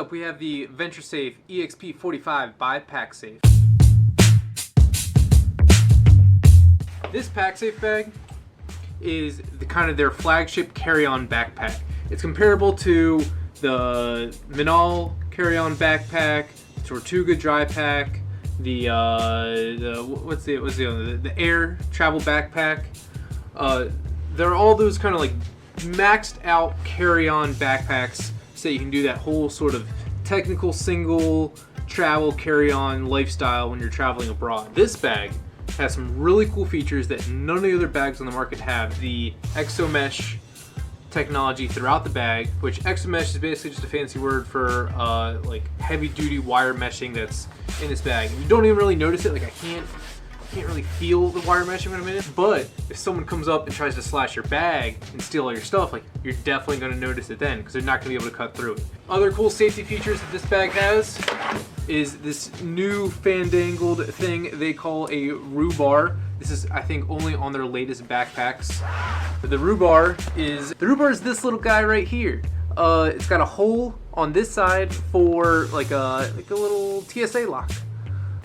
up, we have the Venturesafe EXP45 by Pacsafe. This Pacsafe bag is kind of their flagship carry-on backpack. It's comparable to the Minol carry-on backpack, Tortuga dry pack, the Air travel backpack. They're all those kind of like maxed out carry-on backpacks, so you can do that whole sort of technical single travel carry-on lifestyle when you're traveling abroad. This bag has some really cool features that none of the other bags on the market have. The Exo Mesh technology throughout the bag, which Exo Mesh is basically just a fancy word for like heavy duty wire meshing that's in this bag. You don't even really notice it. Like I can't really feel the wire meshing when I'm in it, but if someone comes up and tries to slash your bag and steal all your stuff, like you're definitely going to notice it then, because they're not going to be able to cut through it. Other cool safety features that this bag has is this new fandangled thing they call a roo-bar. This is, I think, only on their latest backpacks. The roo-bar is this little guy right here. It's got a hole on this side for like a little TSA lock.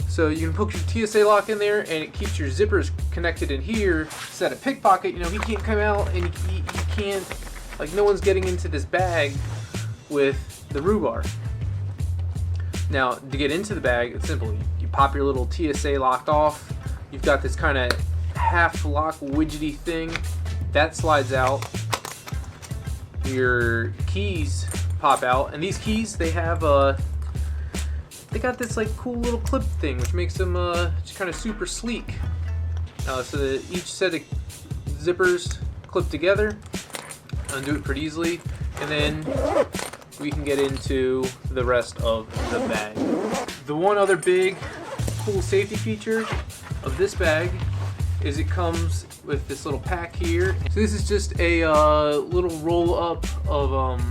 So you can put your TSA lock in there, and it keeps your zippers connected in here. So that a pickpocket, you know, he can't come out, and he can't, like, no one's getting into this bag with the roo-bar. Now, to get into the bag, it's simple. You pop your little TSA lock off. You've got this kind of half lock widgety thing that slides out. Your keys pop out, and these keys, they have they got this like cool little clip thing, which makes them just kind of super sleek. So that each set of zippers clip together, undo it pretty easily, and then we can get into the rest of the bag. The one other big cool safety feature of this bag is it comes with this little pack here. So this is just a little roll up of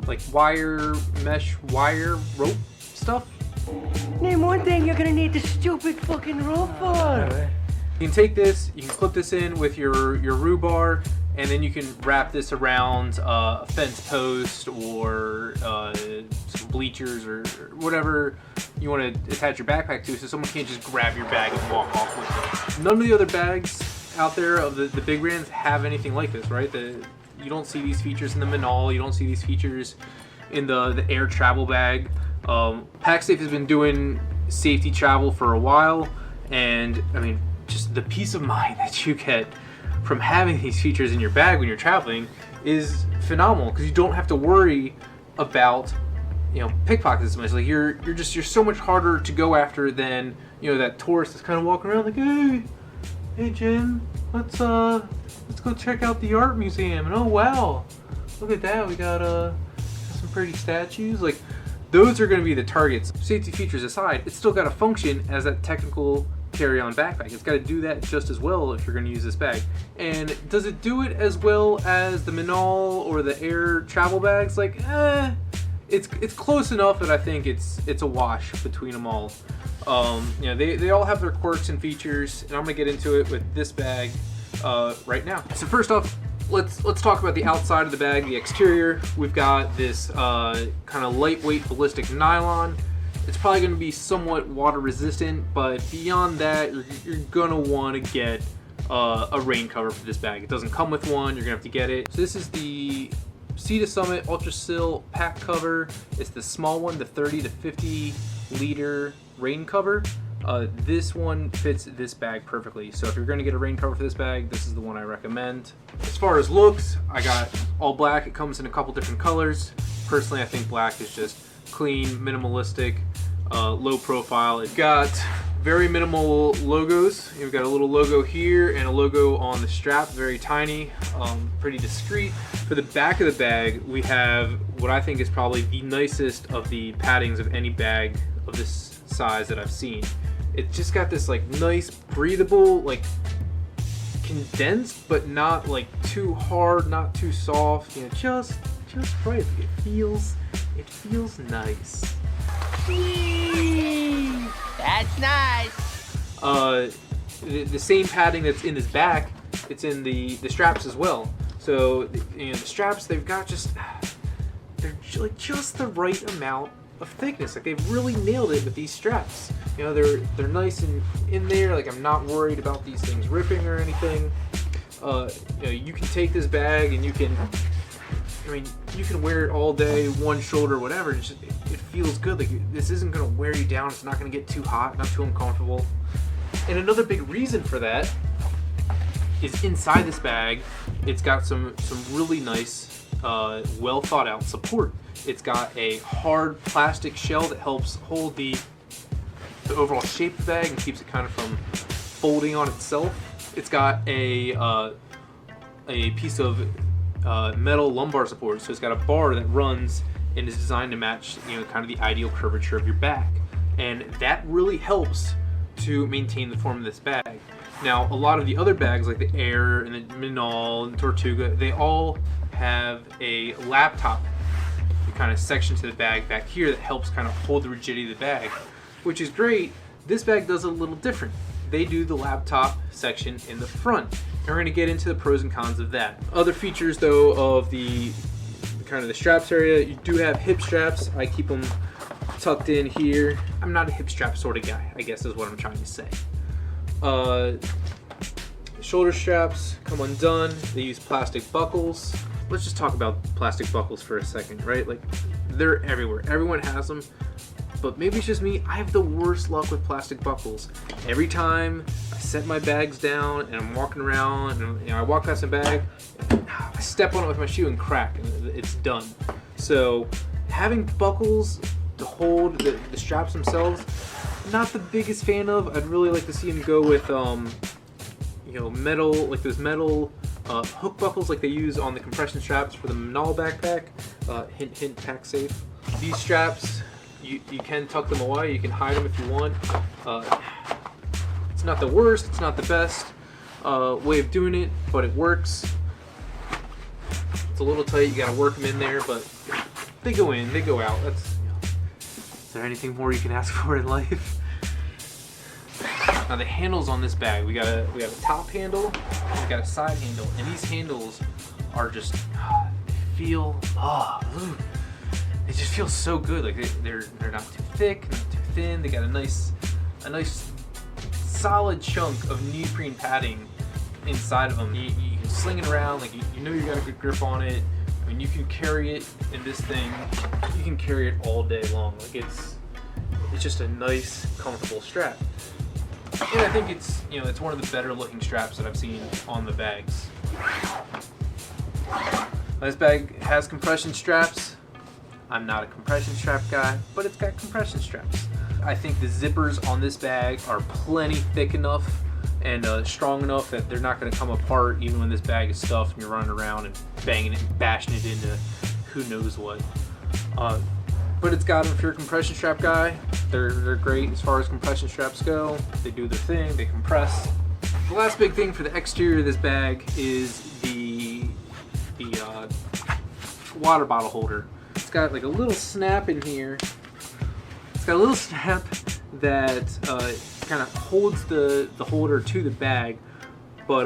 like mesh wire rope stuff. Name one thing you're gonna need the stupid fucking rope for. You can take this, you can clip this in with your roo-bar, and then you can wrap this around a fence post or some bleachers or whatever you want to attach your backpack to, so someone can't just grab your bag and walk off with it. None of the other bags out there of the big brands have anything like this, right? You don't see these features in the Minol, you don't see these features in the Air travel bag. Pacsafe has been doing safety travel for a while, and I mean, just the peace of mind that you get from having these features in your bag when you're traveling is phenomenal, because you don't have to worry about, you know, pickpockets as much. Like you're so much harder to go after than, you know, that tourist that's kind of walking around like, hey Jim, let's go check out the art museum, and oh wow, look at that, we got some pretty statues. Like, those are going to be the targets. Safety features aside, it's still got to function as that technical carry-on backpack. It's got to do that just as well if you're going to use this bag. And does it do it as well as the Minol or the Air travel bags? Like, it's close enough that I think it's a wash between them all. You know, they all have their quirks and features, and I'm going to get into it with this bag right now. So first off, let's talk about the outside of the bag, the exterior. We've got this kind of lightweight ballistic nylon. It's probably going to be somewhat water resistant, but beyond that, you're going to want to get a rain cover for this bag. It doesn't come with one, you're going to have to get it. So this is the Sea to Summit Ultra Sil pack cover. It's the small one, the 30 to 50 liter rain cover. This one fits this bag perfectly. So if you're going to get a rain cover for this bag, this is the one I recommend. As far as looks, I got all black. It comes in a couple different colors. Personally, I think black is just clean, minimalistic, low profile. It's got very minimal logos. You've got a little logo here and a logo on the strap, very tiny, pretty discreet. For the back of the bag, we have what I think is probably the nicest of the paddings of any bag of this size that I've seen. It's just got this like nice, breathable, like condensed, but not like too hard, not too soft. You know, just right. It feels nice. That's nice. The same padding that's in this back, it's in the straps as well. So you know, the straps, they've got just they're like just the right amount of thickness. Like they've really nailed it with these straps. You know, they're nice and in there. Like I'm not worried about these things ripping or anything. You know, you can take this bag and you can wear it all day, one shoulder, whatever. It feels good. Like this isn't gonna wear you down. It's not gonna get too hot, not too uncomfortable. And another big reason for that is inside this bag, it's got some really nice, well thought out support. It's got a hard plastic shell that helps hold the overall shape of the bag and keeps it kind of from folding on itself. It's got a piece of metal lumbar support, so it's got a bar that runs and is designed to match, you know, kind of the ideal curvature of your back, and that really helps to maintain the form of this bag. Now, a lot of the other bags, like the Air and the Minol and Tortuga, they all have a laptop kind of section to the bag back here that helps kind of hold the rigidity of the bag, which is great. This bag does it a little different. They do the laptop section in the front. And we're going to get into the pros and cons of that. Other features, though, of the kind of the straps area, you do have hip straps. I keep them tucked in here. I'm not a hip strap sort of guy, I guess is what I'm trying to say. Shoulder straps come undone. They use plastic buckles. Let's just talk about plastic buckles for a second, right? Like, they're everywhere. Everyone has them. But maybe it's just me, I have the worst luck with plastic buckles. Every time I set my bags down and I'm walking around and, you know, I walk past a bag, I step on it with my shoe and crack, and it's done. So having buckles to hold the straps themselves, not the biggest fan of. I'd really like to see them go with, you know, metal, like those metal hook buckles like they use on the compression straps for the Minol backpack. Hint, hint, Pacsafe. These straps, you can tuck them away, you can hide them if you want. It's not the worst, it's not the best way of doing it, but it works. It's a little tight, you gotta work them in there, but they go in, they go out. That's, you know, is there anything more you can ask for in life? Now the handles on this bag, we have a top handle, we got a side handle, and these handles are just, they just feel so good. Like they're not too thick, not too thin. They got a nice solid chunk of neoprene padding inside of them. You can sling it around, like you know you got a good grip on it. I mean, you can carry it in this thing. You can carry it all day long. Like it's just a nice, comfortable strap. And I think it's, you know, it's one of the better looking straps that I've seen on the bags. This bag has compression straps. I'm not a compression strap guy, but it's got compression straps. I think the zippers on this bag are plenty thick enough and strong enough that they're not going to come apart even when this bag is stuffed and you're running around and banging it and bashing it into who knows what. But it's got them. If you're a compression strap guy, they're great as far as compression straps go. They do their thing, they compress. The last big thing for the exterior of this bag is the water bottle holder. It's got like a little snap in here. It's got a little snap that kind of holds the holder to the bag, but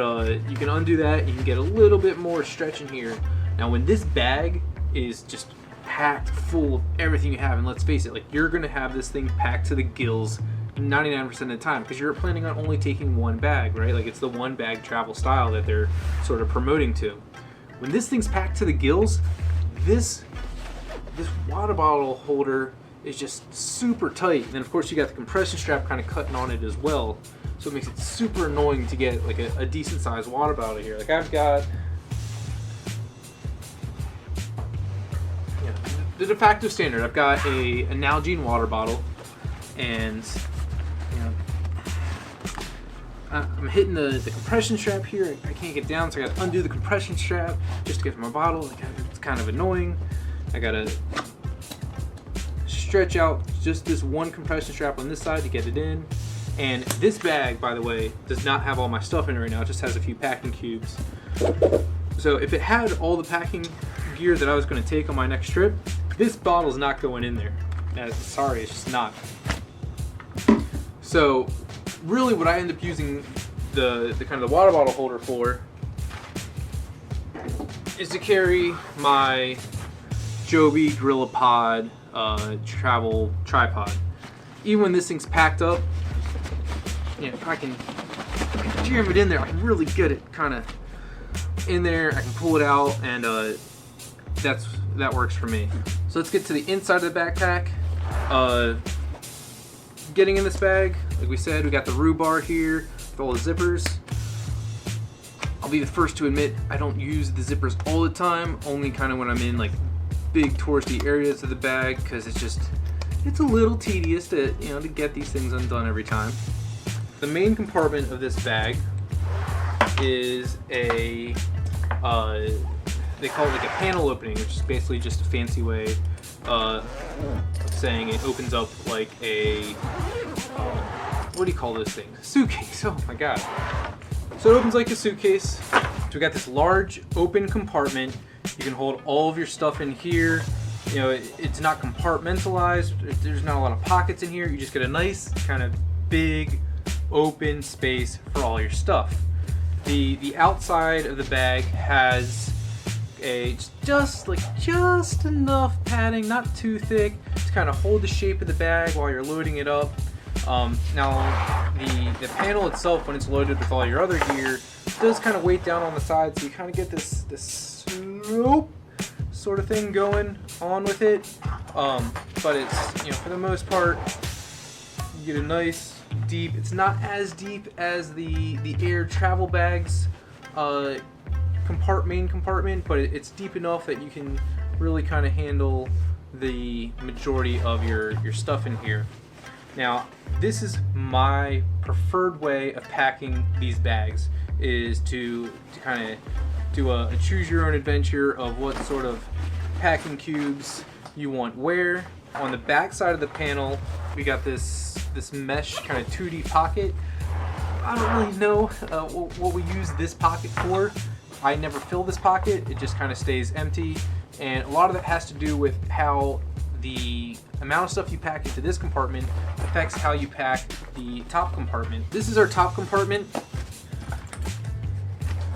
you can undo that. You can get a little bit more stretch in here. Now when this bag is just packed full of everything you have, and let's face it, like you're gonna have this thing packed to the gills 99% of the time because you're planning on only taking one bag, right? Like it's the one bag travel style that they're sort of promoting to. When this thing's packed to the gills, this water bottle holder is just super tight. And then of course you got the compression strap kind of cutting on it as well, so it makes it super annoying to get like a decent sized water bottle here. Like I've got, you know, the de facto standard. I've got a Nalgene water bottle, and you know, I'm hitting the compression strap here. I can't get down, so I got to undo the compression strap just to get to my bottle. It's kind of annoying. I gotta stretch out just this one compression strap on this side to get it in. And this bag, by the way, does not have all my stuff in it right now. It just has a few packing cubes. So if it had all the packing gear that I was going to take on my next trip, this bottle's not going in there. Sorry, it's just not. So really what I end up using the kind of the water bottle holder for is to carry my Joby GorillaPod travel tripod. Even when this thing's packed up, you know, I can jam it in there. I can really get it kind of in there. I can pull it out, and that works for me. So let's get to the inside of the backpack. Getting in this bag, like we said, we got the roo-bar here with all the zippers. I'll be the first to admit I don't use the zippers all the time, only kind of when I'm in like big touristy areas of the bag, because it's a little tedious to get these things undone every time. The main compartment of this bag is a they call it like a panel opening, which is basically just a fancy way of saying it opens up like a what do you call those things? Suitcase. Oh my god. So it opens like a suitcase. So we got this large open compartment. You can hold all of your stuff in here. You know, it's not compartmentalized. There's not a lot of pockets in here. You just get a nice kind of big open space for all your stuff. The outside of the bag has just enough padding, not too thick, to kind of hold the shape of the bag while you're loading it up. Now the panel itself, when it's loaded with all your other gear, does kind of weight down on the side, so you kind of get this slope sort of thing going on with it. But it's, for the most part, you get a nice deep. It's not as deep as the air travel bags main compartment, but it's deep enough that you can really kind of handle the majority of your stuff in here. Now, this is my preferred way of packing these bags, is to kind of do a choose your own adventure of what sort of packing cubes you want where. On the back side of the panel, we got this mesh kind of 2D pocket. I don't really know what we use this pocket for. I never fill this pocket. It just kind of stays empty, and a lot of that has to do with how the amount of stuff you pack into this compartment affects how you pack the top compartment. This is our top compartment.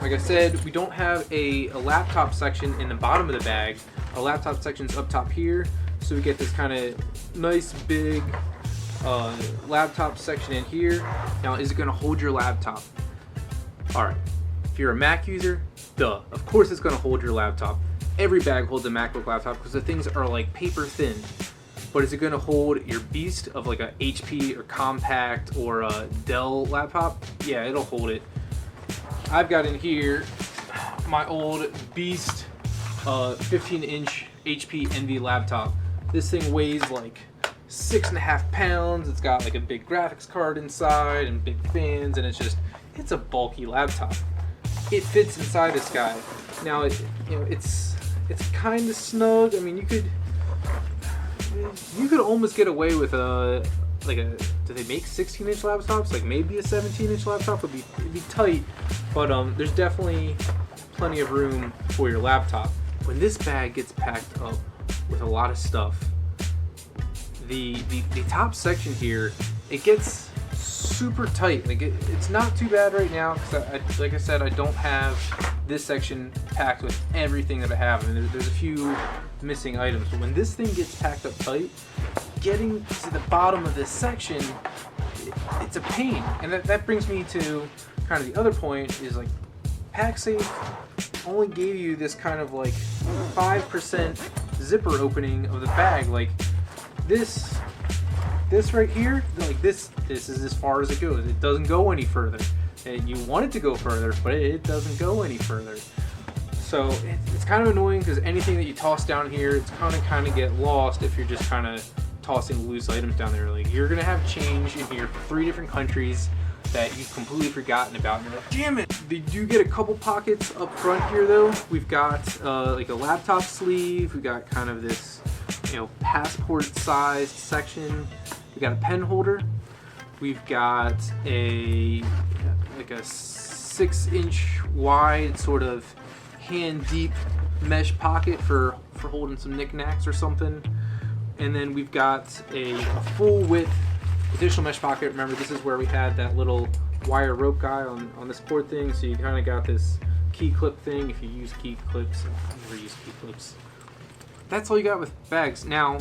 Like I said, we don't have a laptop section in the bottom of the bag. Our laptop section's up top here, so we get this kind of nice big laptop section in here. Now, is it going to hold your laptop? Alright, if you're a Mac user, duh, of course it's going to hold your laptop. Every bag holds a MacBook laptop because the things are like paper thin. But is it going to hold your beast of like a HP or Compact or a Dell laptop? Yeah, it'll hold it. I've got in here my old beast 15-inch HP Envy laptop. This thing weighs like 6.5 pounds. It's got like a big graphics card inside and big fans, and it's a bulky laptop. It fits inside this guy. Now it's kind of snug. I mean, you could almost get away with do they make 16-inch laptops? Like maybe a 17-inch laptop would be tight, but there's definitely plenty of room for your laptop. When this bag gets packed up with a lot of stuff, the top section here, it gets super tight. Like it's not too bad right now because like I said, I don't have this section packed with everything that I have. I mean, there's a few missing items, but when this thing gets packed up tight, getting to the bottom of this section, it's a pain. And that brings me to kind of the other point, is like Pacsafe only gave you this kind of like 5% zipper opening of the bag. Like this right here, like this is as far as it goes. It doesn't go any further. And you want it to go further, but it doesn't go any further. So it's kind of annoying because anything that you toss down here, it's kind of get lost if you're just kind of tossing loose items down there. Like you're gonna have change in here for 3 different countries that you've completely forgotten about, and you're like, damn it. They do get a couple pockets up front here though. We've got like a laptop sleeve. We've got kind of this passport sized section. We got a pen holder. We've got a 6-inch wide sort of hand deep mesh pocket for holding some knickknacks or something. And then we've got a full width additional mesh pocket. Remember, this is where we had that little wire rope guy on this port thing, so you kind of got this key clip thing. If you use key clips, I've never used key clips. that's all you got with bags. Now,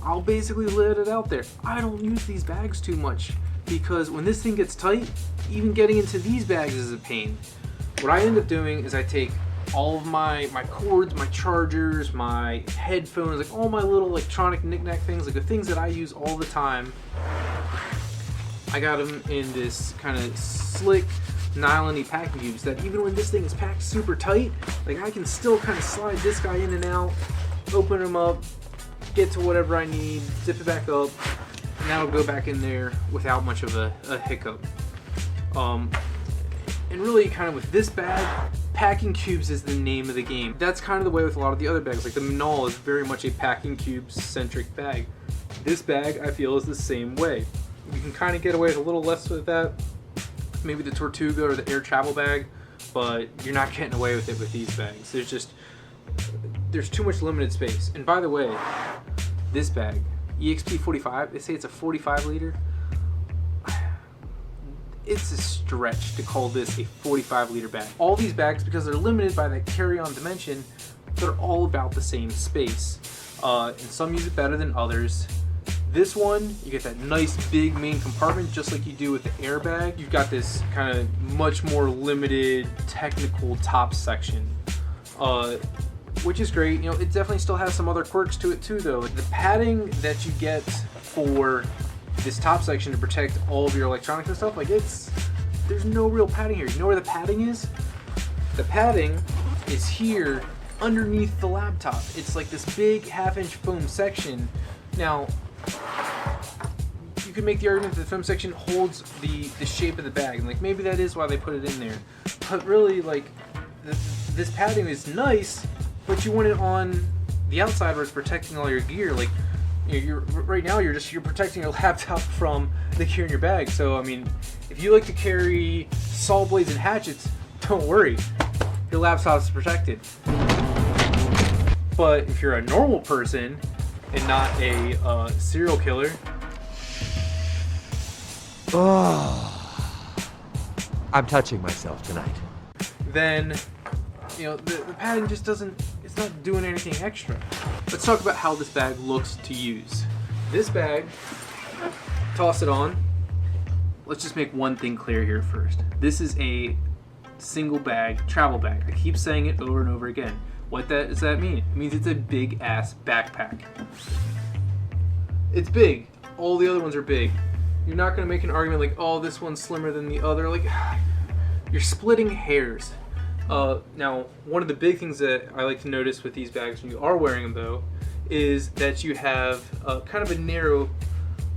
I'll basically let it out there. I don't use these bags too much because when this thing gets tight, even getting into these bags is a pain. What I end up doing is I take all of my cords, my chargers, my headphones, like all my little electronic knick-knack things, like the things that I use all the time. I got them in this kind of slick nylon-y packing cubes that even when this thing is packed super tight, like I can still kind of slide this guy in and out, open them up, get to whatever I need, zip it back up, and that'll go back in there without much of a hiccup. And really kind of with this bag, packing cubes is the name of the game. That's kind of the way with a lot of the other bags. Like the MacLeod is very much a packing cube centric bag. This bag I feel is the same way. You can kind of get away with a little less with that, maybe the Tortuga or the Air travel bag, but you're not getting away with it with these bags. There's too much limited space. And by the way, this bag, EXP45, they say it's a 45 liter. It's a stretch to call this a 45 liter bag. All these bags, because they're limited by that carry-on dimension, they're all about the same space. And some use it better than others. This one, you get that nice big main compartment just like you do with the airbag. You've got this kind of much more limited technical top section, which is great. You know, it definitely still has some other quirks to it too though. The padding that you get for this top section to protect all of your electronics and stuff, like there's no real padding here. You know where the padding is? The padding is here underneath the laptop. It's like this big half-inch foam section. Now, you could make the argument that the foam section holds the shape of the bag, and like maybe that is why they put it in there. But really, like this padding is nice, but you want it on the outside where it's protecting all your gear. Like you're right now, you're protecting your laptop from the gear in your bag. So I mean, if you like to carry saw blades and hatchets, don't worry, your laptop's protected. But if you're a normal person and not a serial killer, I'm touching myself tonight. then you know the padding just it's not doing anything extra. Let's talk about how this bag looks to use. This bag, toss it on. Let's just make one thing clear here first. This is a single bag travel bag. I keep saying it over and over again. What does that mean? It means it's a big ass backpack. It's big. All the other ones are big. You're not going to make an argument like, oh, this one's slimmer than the other. Like, you're splitting hairs. Now, one of the big things that I like to notice with these bags when you are wearing them, though, is that you have kind of a narrow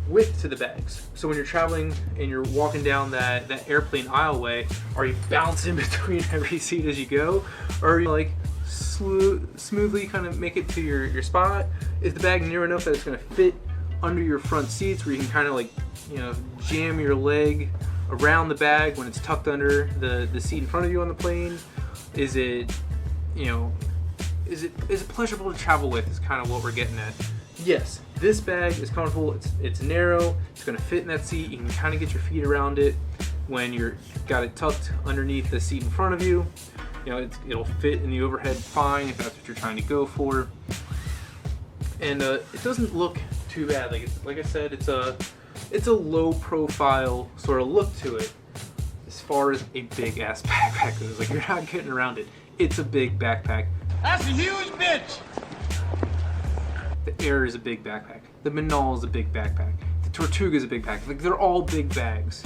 width to the bags. So when you're traveling and you're walking down that airplane aisleway, are you bouncing between every seat as you go? Or are you like smoothly kind of make it to your spot? Is the bag near enough that it's going to fit under your front seats where you can kind of like, you know, jam your leg around the bag when it's tucked under the seat in front of you on the plane? Is it, you know, is it pleasurable to travel with is kind of what we're getting at. Yes, this bag is comfortable, it's narrow, it's going to fit in that seat, you can kind of get your feet around it when you're got it tucked underneath the seat in front of you. You know, it'll fit in the overhead fine if that's what you're trying to go for. And it doesn't look too bad. Like I said, it's a low profile sort of look to it as far as a big ass backpack goes. Like, you're not getting around it. It's a big backpack. That's a huge bitch! The Air is a big backpack. The MacLeod is a big backpack. The Tortuga is a big backpack. Like, they're all big bags.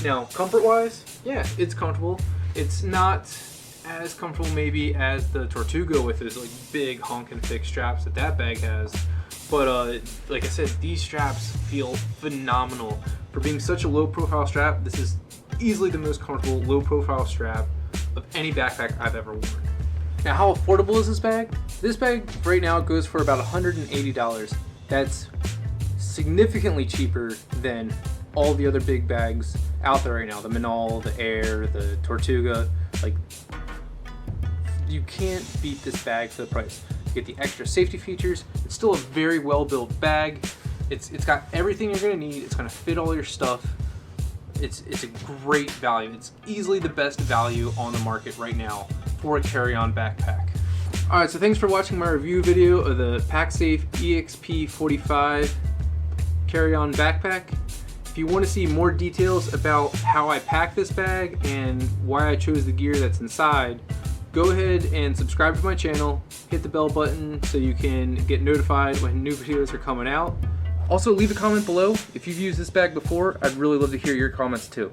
Now, comfort-wise, yeah, it's comfortable. It's not as comfortable maybe as the Tortuga with its like big honkin' thick straps that bag has. But like I said, these straps feel phenomenal. For being such a low profile strap, this is easily the most comfortable low profile strap of any backpack I've ever worn. Now, how affordable is this bag? This bag right now goes for about $180. That's significantly cheaper than all the other big bags out there right now. The MacLeod, the Air, the Tortuga. Like, you can't beat this bag for the price. You get the extra safety features. It's still a very well built bag. It's got everything you're gonna need. It's gonna fit all your stuff. It's a great value. It's easily the best value on the market right now for a carry-on backpack. Alright, so thanks for watching my review video of the Pacsafe EXP45 carry-on backpack. If you want to see more details about how I pack this bag and why I chose the gear that's inside, go ahead and subscribe to my channel, hit the bell button so you can get notified when new videos are coming out. Also, leave a comment below. If you've used this bag before, I'd really love to hear your comments too.